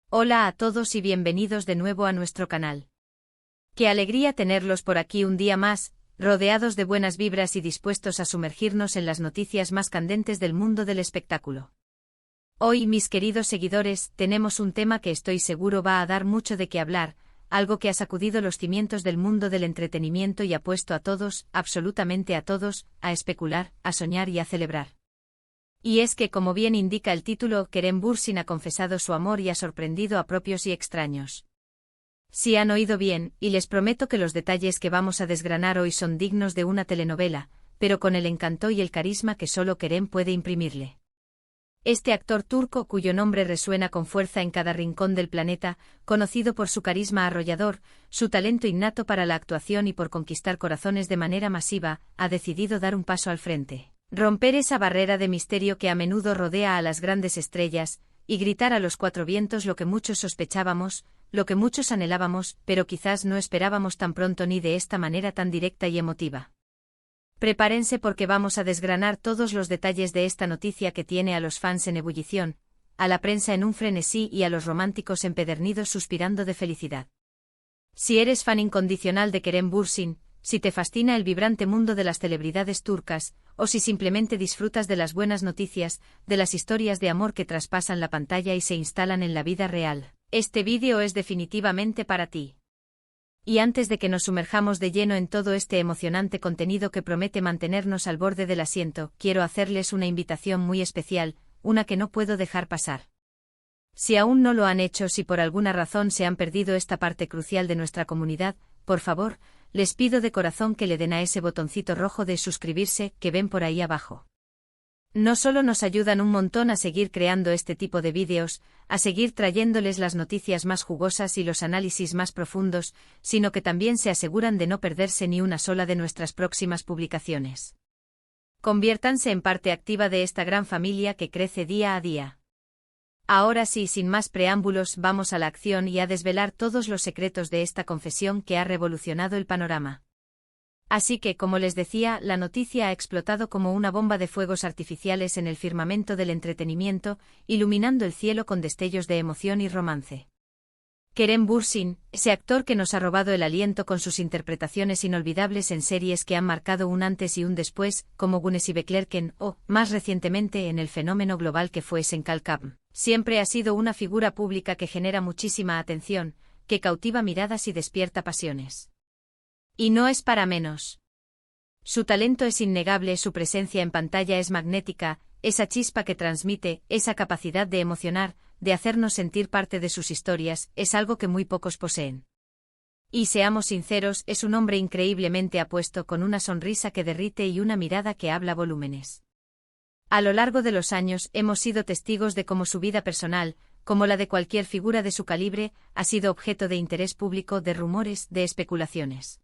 Hola a todos y bienvenidos de nuevo a nuestro canal. Qué alegría tenerlos por aquí un día más, rodeados de buenas vibras y dispuestos a sumergirnos en las noticias más candentes del mundo del espectáculo. Hoy, mis queridos seguidores, tenemos un tema que estoy seguro va a dar mucho de qué hablar, algo que ha sacudido los cimientos del mundo del entretenimiento y ha puesto a todos, absolutamente a todos, a especular, a soñar y a celebrar. Y es que, como bien indica el título, Kerem Bürsin ha confesado su amor y ha sorprendido a propios y extraños. Sí han oído bien, y les prometo que los detalles que vamos a desgranar hoy son dignos de una telenovela, pero con el encanto y el carisma que solo Kerem puede imprimirle. Este actor turco, cuyo nombre resuena con fuerza en cada rincón del planeta, conocido por su carisma arrollador, su talento innato para la actuación y por conquistar corazones de manera masiva, ha decidido dar un paso al frente. Romper esa barrera de misterio que a menudo rodea a las grandes estrellas, y gritar a los cuatro vientos lo que muchos sospechábamos, lo que muchos anhelábamos, pero quizás no esperábamos tan pronto ni de esta manera tan directa y emotiva. Prepárense porque vamos a desgranar todos los detalles de esta noticia que tiene a los fans en ebullición, a la prensa en un frenesí y a los románticos empedernidos suspirando de felicidad. Si eres fan incondicional de Kerem Bürsin, si te fascina el vibrante mundo de las celebridades turcas, o si simplemente disfrutas de las buenas noticias, de las historias de amor que traspasan la pantalla y se instalan en la vida real, este vídeo es definitivamente para ti. Y antes de que nos sumerjamos de lleno en todo este emocionante contenido que promete mantenernos al borde del asiento, quiero hacerles una invitación muy especial, una que no puedo dejar pasar. Si aún no lo han hecho, si por alguna razón se han perdido esta parte crucial de nuestra comunidad, por favor, les pido de corazón que le den a ese botoncito rojo de suscribirse que ven por ahí abajo. No solo nos ayudan un montón a seguir creando este tipo de vídeos, a seguir trayéndoles las noticias más jugosas y los análisis más profundos, sino que también se aseguran de no perderse ni una sola de nuestras próximas publicaciones. Conviértanse en parte activa de esta gran familia que crece día a día. Ahora sí, sin más preámbulos, vamos a la acción y a desvelar todos los secretos de esta confesión que ha revolucionado el panorama. Así que, como les decía, la noticia ha explotado como una bomba de fuegos artificiales en el firmamento del entretenimiento, iluminando el cielo con destellos de emoción y romance. Kerem Bürsin, ese actor que nos ha robado el aliento con sus interpretaciones inolvidables en series que han marcado un antes y un después, como Güneş Beklerken o, más recientemente, en el fenómeno global que fue Senkalkam, siempre ha sido una figura pública que genera muchísima atención, que cautiva miradas y despierta pasiones. Y no es para menos. Su talento es innegable, su presencia en pantalla es magnética, esa chispa que transmite, esa capacidad de emocionar, de hacernos sentir parte de sus historias, es algo que muy pocos poseen. Y seamos sinceros, es un hombre increíblemente apuesto con una sonrisa que derrite y una mirada que habla volúmenes. A lo largo de los años hemos sido testigos de cómo su vida personal, como la de cualquier figura de su calibre, ha sido objeto de interés público, de rumores, de especulaciones.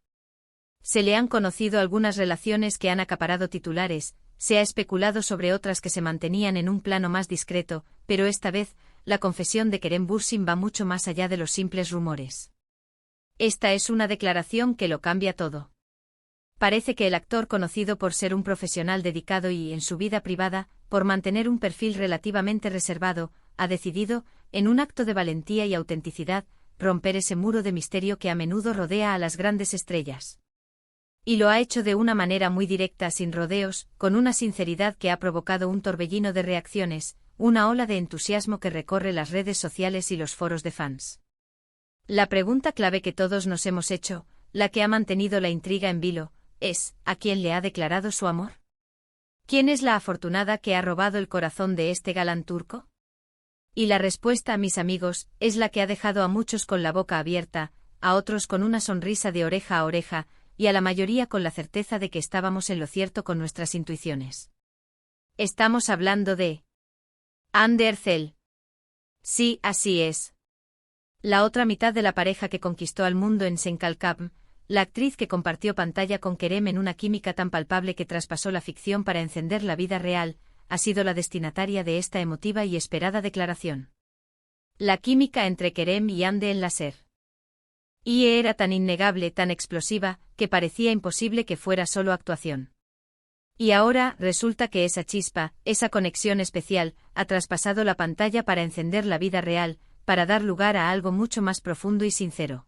Se le han conocido algunas relaciones que han acaparado titulares, se ha especulado sobre otras que se mantenían en un plano más discreto, pero esta vez, la confesión de Kerem Bürsin va mucho más allá de los simples rumores. Esta es una declaración que lo cambia todo. Parece que el actor, conocido por ser un profesional dedicado y, en su vida privada, por mantener un perfil relativamente reservado, ha decidido, en un acto de valentía y autenticidad, romper ese muro de misterio que a menudo rodea a las grandes estrellas. Y lo ha hecho de una manera muy directa, sin rodeos, con una sinceridad que ha provocado un torbellino de reacciones, una ola de entusiasmo que recorre las redes sociales y los foros de fans. La pregunta clave que todos nos hemos hecho, la que ha mantenido la intriga en vilo, es, ¿a quién le ha declarado su amor? ¿Quién es la afortunada que ha robado el corazón de este galán turco? Y la respuesta, mis amigos, es la que ha dejado a muchos con la boca abierta, a otros con una sonrisa de oreja a oreja, y a la mayoría con la certeza de que estábamos en lo cierto con nuestras intuiciones. Estamos hablando de Hande Erçel. Sí, así es. La otra mitad de la pareja que conquistó al mundo en Senkalkam, la actriz que compartió pantalla con Kerem en una química tan palpable que traspasó la ficción para encender la vida real, ha sido la destinataria de esta emotiva y esperada declaración. La química entre Kerem y Hande en la SER. Y era tan innegable, tan explosiva, que parecía imposible que fuera solo actuación. Y ahora, resulta que esa chispa, esa conexión especial, ha traspasado la pantalla para encender la vida real, para dar lugar a algo mucho más profundo y sincero.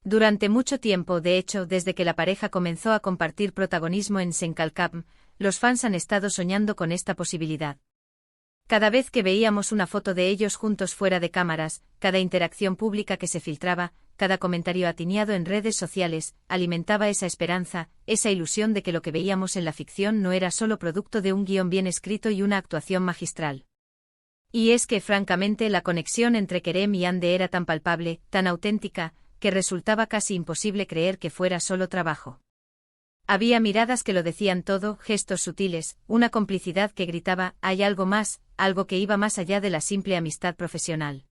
Durante mucho tiempo, de hecho, desde que la pareja comenzó a compartir protagonismo en Senkalkam, los fans han estado soñando con esta posibilidad. Cada vez que veíamos una foto de ellos juntos fuera de cámaras, cada interacción pública que se filtraba, cada comentario atiniado en redes sociales, alimentaba esa esperanza, esa ilusión de que lo que veíamos en la ficción no era solo producto de un guión bien escrito y una actuación magistral. Y es que, francamente, la conexión entre Kerem y Hande era tan palpable, tan auténtica, que resultaba casi imposible creer que fuera solo trabajo. Había miradas que lo decían todo, gestos sutiles, una complicidad que gritaba, hay algo más, algo que iba más allá de la simple amistad profesional.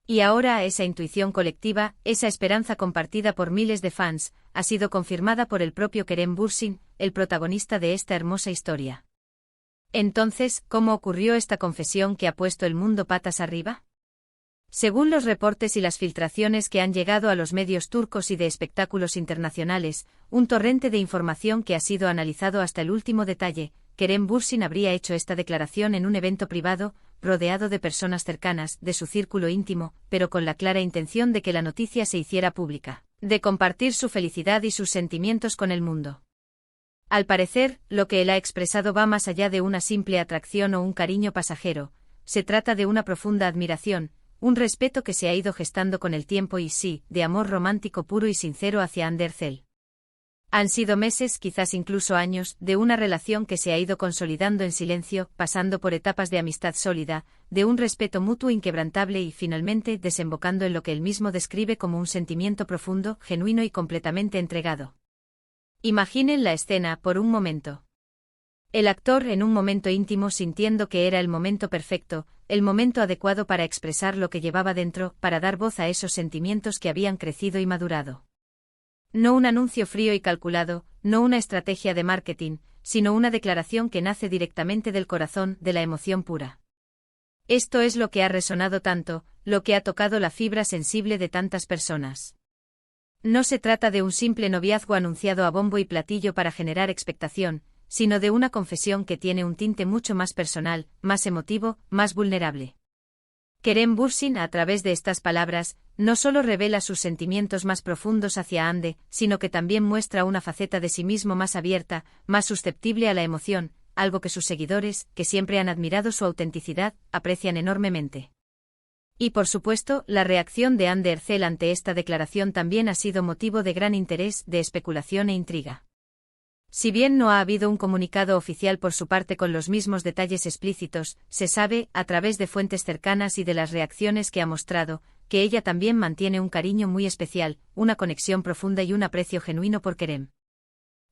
Y ahora esa intuición colectiva, esa esperanza compartida por miles de fans, ha sido confirmada por el propio Kerem Bürsin, el protagonista de esta hermosa historia. Entonces, ¿cómo ocurrió esta confesión que ha puesto el mundo patas arriba? Según los reportes y las filtraciones que han llegado a los medios turcos y de espectáculos internacionales, un torrente de información que ha sido analizado hasta el último detalle, Kerem Bürsin habría hecho esta declaración en un evento privado, rodeado de personas cercanas, de su círculo íntimo, pero con la clara intención de que la noticia se hiciera pública, de compartir su felicidad y sus sentimientos con el mundo. Al parecer, lo que él ha expresado va más allá de una simple atracción o un cariño pasajero, se trata de una profunda admiración, un respeto que se ha ido gestando con el tiempo y sí, de amor romántico puro y sincero hacia Hande Erçel. Han sido meses, quizás incluso años, de una relación que se ha ido consolidando en silencio, pasando por etapas de amistad sólida, de un respeto mutuo inquebrantable y finalmente desembocando en lo que él mismo describe como un sentimiento profundo, genuino y completamente entregado. Imaginen la escena por un momento. El actor en un momento íntimo sintiendo que era el momento perfecto, el momento adecuado para expresar lo que llevaba dentro, para dar voz a esos sentimientos que habían crecido y madurado. No un anuncio frío y calculado, no una estrategia de marketing, sino una declaración que nace directamente del corazón, de la emoción pura. Esto es lo que ha resonado tanto, lo que ha tocado la fibra sensible de tantas personas. No se trata de un simple noviazgo anunciado a bombo y platillo para generar expectación, sino de una confesión que tiene un tinte mucho más personal, más emotivo, más vulnerable. Kerem Bürsin, a través de estas palabras, no solo revela sus sentimientos más profundos hacia Hande, sino que también muestra una faceta de sí mismo más abierta, más susceptible a la emoción, algo que sus seguidores, que siempre han admirado su autenticidad, aprecian enormemente. Y por supuesto, la reacción de Hande Erçel ante esta declaración también ha sido motivo de gran interés, de especulación e intriga. Si bien no ha habido un comunicado oficial por su parte con los mismos detalles explícitos, se sabe, a través de fuentes cercanas y de las reacciones que ha mostrado, que ella también mantiene un cariño muy especial, una conexión profunda y un aprecio genuino por Kerem.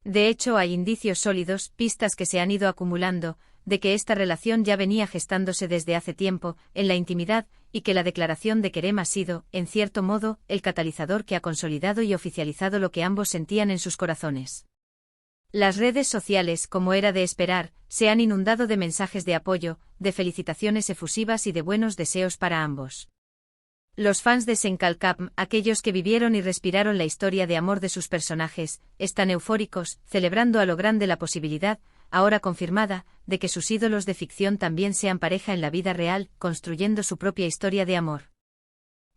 De hecho, hay indicios sólidos, pistas que se han ido acumulando, de que esta relación ya venía gestándose desde hace tiempo, en la intimidad, y que la declaración de Kerem ha sido, en cierto modo, el catalizador que ha consolidado y oficializado lo que ambos sentían en sus corazones. Las redes sociales, como era de esperar, se han inundado de mensajes de apoyo, de felicitaciones efusivas y de buenos deseos para ambos. Los fans de Senkalkam, aquellos que vivieron y respiraron la historia de amor de sus personajes, están eufóricos, celebrando a lo grande la posibilidad, ahora confirmada, de que sus ídolos de ficción también sean pareja en la vida real, construyendo su propia historia de amor.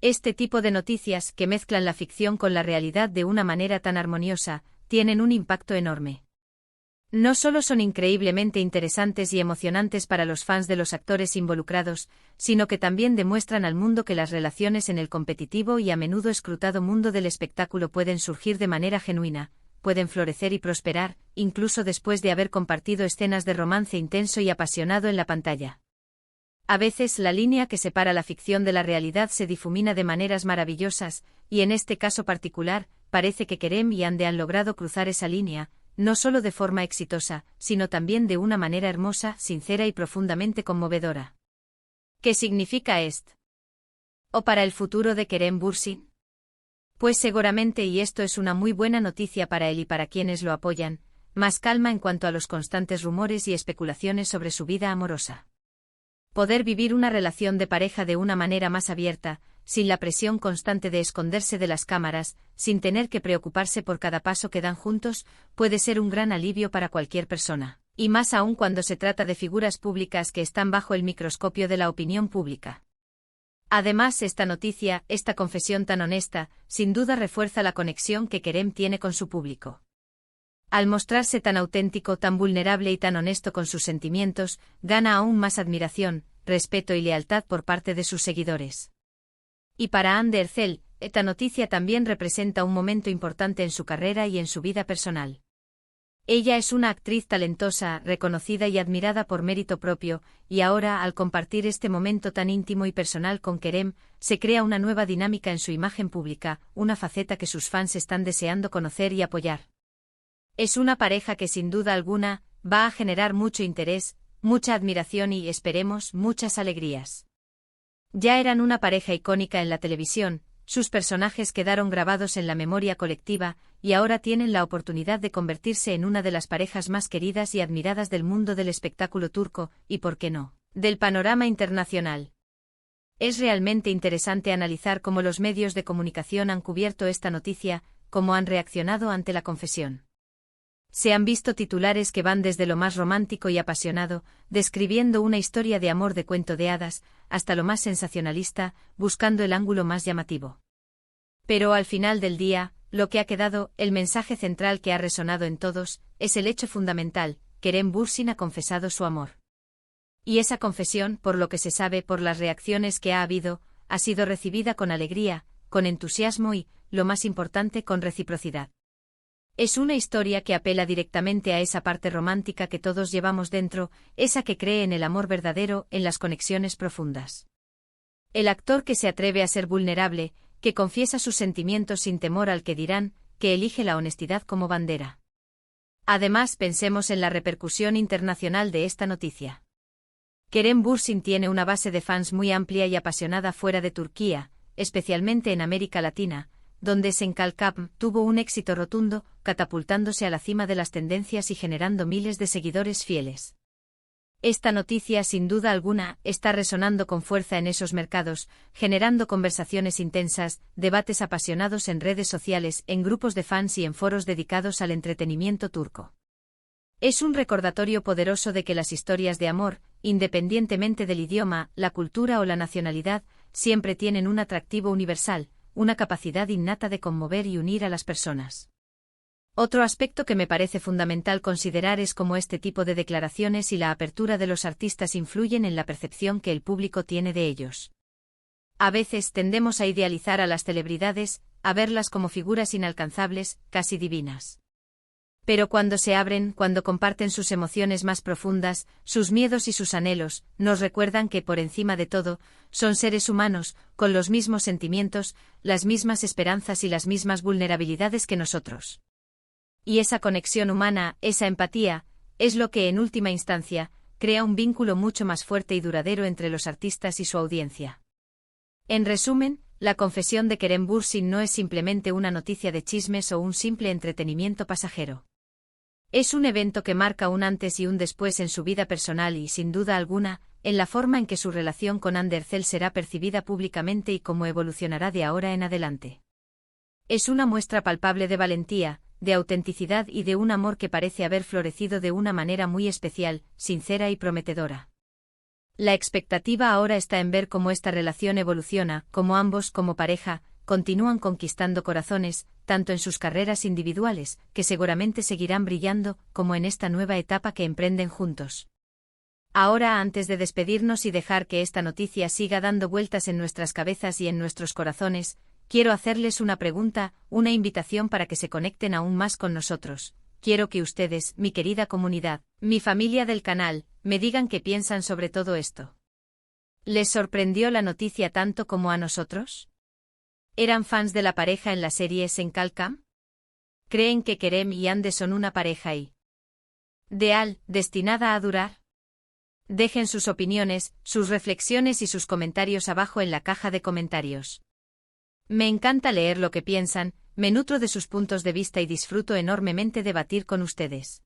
Este tipo de noticias, que mezclan la ficción con la realidad de una manera tan armoniosa, tienen un impacto enorme. No solo son increíblemente interesantes y emocionantes para los fans de los actores involucrados, sino que también demuestran al mundo que las relaciones en el competitivo y a menudo escrutado mundo del espectáculo pueden surgir de manera genuina, pueden florecer y prosperar, incluso después de haber compartido escenas de romance intenso y apasionado en la pantalla. A veces la línea que separa la ficción de la realidad se difumina de maneras maravillosas, y en este caso particular, parece que Kerem y Hande han logrado cruzar esa línea, no solo de forma exitosa, sino también de una manera hermosa, sincera y profundamente conmovedora. ¿Qué significa esto? ¿O para el futuro de Kerem Bürsin? Pues seguramente, y esto es una muy buena noticia para él y para quienes lo apoyan, más calma en cuanto a los constantes rumores y especulaciones sobre su vida amorosa. Poder vivir una relación de pareja de una manera más abierta, sin la presión constante de esconderse de las cámaras, sin tener que preocuparse por cada paso que dan juntos, puede ser un gran alivio para cualquier persona, y más aún cuando se trata de figuras públicas que están bajo el microscopio de la opinión pública. Además, esta noticia, esta confesión tan honesta, sin duda refuerza la conexión que Kerem tiene con su público. Al mostrarse tan auténtico, tan vulnerable y tan honesto con sus sentimientos, gana aún más admiración, respeto y lealtad por parte de sus seguidores. Y para Hande Erçel, esta noticia también representa un momento importante en su carrera y en su vida personal. Ella es una actriz talentosa, reconocida y admirada por mérito propio, y ahora, al compartir este momento tan íntimo y personal con Kerem, se crea una nueva dinámica en su imagen pública, una faceta que sus fans están deseando conocer y apoyar. Es una pareja que sin duda alguna va a generar mucho interés, mucha admiración y, esperemos, muchas alegrías. Ya eran una pareja icónica en la televisión, sus personajes quedaron grabados en la memoria colectiva, y ahora tienen la oportunidad de convertirse en una de las parejas más queridas y admiradas del mundo del espectáculo turco, y por qué no, del panorama internacional. Es realmente interesante analizar cómo los medios de comunicación han cubierto esta noticia, cómo han reaccionado ante la confesión. Se han visto titulares que van desde lo más romántico y apasionado, describiendo una historia de amor de cuento de hadas, hasta lo más sensacionalista, buscando el ángulo más llamativo. Pero al final del día, lo que ha quedado, el mensaje central que ha resonado en todos, es el hecho fundamental: Kerem Bürsin ha confesado su amor. Y esa confesión, por lo que se sabe por las reacciones que ha habido, ha sido recibida con alegría, con entusiasmo y, lo más importante, con reciprocidad. Es una historia que apela directamente a esa parte romántica que todos llevamos dentro, esa que cree en el amor verdadero, en las conexiones profundas. El actor que se atreve a ser vulnerable, que confiesa sus sentimientos sin temor al que dirán, que elige la honestidad como bandera. Además, pensemos en la repercusión internacional de esta noticia. Kerem Bürsin tiene una base de fans muy amplia y apasionada fuera de Turquía, especialmente en América Latina, donde Senkalkam tuvo un éxito rotundo, catapultándose a la cima de las tendencias y generando miles de seguidores fieles. Esta noticia, sin duda alguna, está resonando con fuerza en esos mercados, generando conversaciones intensas, debates apasionados en redes sociales, en grupos de fans y en foros dedicados al entretenimiento turco. Es un recordatorio poderoso de que las historias de amor, independientemente del idioma, la cultura o la nacionalidad, siempre tienen un atractivo universal, una capacidad innata de conmover y unir a las personas. Otro aspecto que me parece fundamental considerar es cómo este tipo de declaraciones y la apertura de los artistas influyen en la percepción que el público tiene de ellos. A veces tendemos a idealizar a las celebridades, a verlas como figuras inalcanzables, casi divinas. Pero cuando se abren, cuando comparten sus emociones más profundas, sus miedos y sus anhelos, nos recuerdan que, por encima de todo, son seres humanos, con los mismos sentimientos, las mismas esperanzas y las mismas vulnerabilidades que nosotros. Y esa conexión humana, esa empatía, es lo que, en última instancia, crea un vínculo mucho más fuerte y duradero entre los artistas y su audiencia. En resumen, la confesión de Kerem Bürsin no es simplemente una noticia de chismes o un simple entretenimiento pasajero. Es un evento que marca un antes y un después en su vida personal y, sin duda alguna, en la forma en que su relación con Hande Erçel será percibida públicamente y cómo evolucionará de ahora en adelante. Es una muestra palpable de valentía, de autenticidad y de un amor que parece haber florecido de una manera muy especial, sincera y prometedora. La expectativa ahora está en ver cómo esta relación evoluciona, cómo ambos, como pareja, continúan conquistando corazones, tanto en sus carreras individuales, que seguramente seguirán brillando, como en esta nueva etapa que emprenden juntos. Ahora, antes de despedirnos y dejar que esta noticia siga dando vueltas en nuestras cabezas y en nuestros corazones, quiero hacerles una pregunta, una invitación para que se conecten aún más con nosotros. Quiero que ustedes, mi querida comunidad, mi familia del canal, me digan qué piensan sobre todo esto. ¿Les sorprendió la noticia tanto como a nosotros? ¿Eran fans de la pareja en la serie Senkalkam? ¿Creen que Kerem y Hande son una pareja ideal, destinada a durar? Dejen sus opiniones, sus reflexiones y sus comentarios abajo en la caja de comentarios. Me encanta leer lo que piensan, me nutro de sus puntos de vista y disfruto enormemente debatir con ustedes.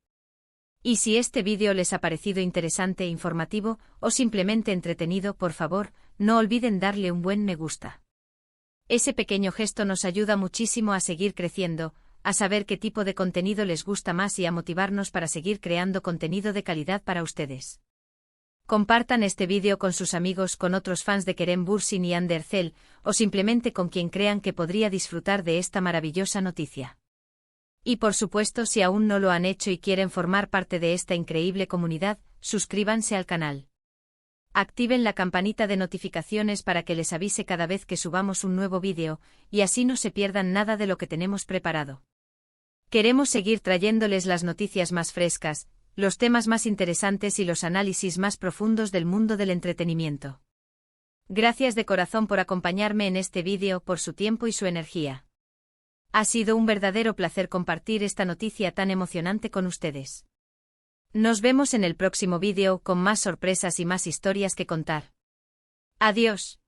Y si este vídeo les ha parecido interesante, informativo, o simplemente entretenido, por favor, no olviden darle un buen me gusta. Ese pequeño gesto nos ayuda muchísimo a seguir creciendo, a saber qué tipo de contenido les gusta más y a motivarnos para seguir creando contenido de calidad para ustedes. Compartan este vídeo con sus amigos, con otros fans de Kerem Bürsin y Ander Erçel, o simplemente con quien crean que podría disfrutar de esta maravillosa noticia. Y por supuesto, si aún no lo han hecho y quieren formar parte de esta increíble comunidad, suscríbanse al canal. Activen la campanita de notificaciones para que les avise cada vez que subamos un nuevo vídeo, y así no se pierdan nada de lo que tenemos preparado. Queremos seguir trayéndoles las noticias más frescas, los temas más interesantes y los análisis más profundos del mundo del entretenimiento. Gracias de corazón por acompañarme en este vídeo, por su tiempo y su energía. Ha sido un verdadero placer compartir esta noticia tan emocionante con ustedes. Nos vemos en el próximo vídeo con más sorpresas y más historias que contar. Adiós.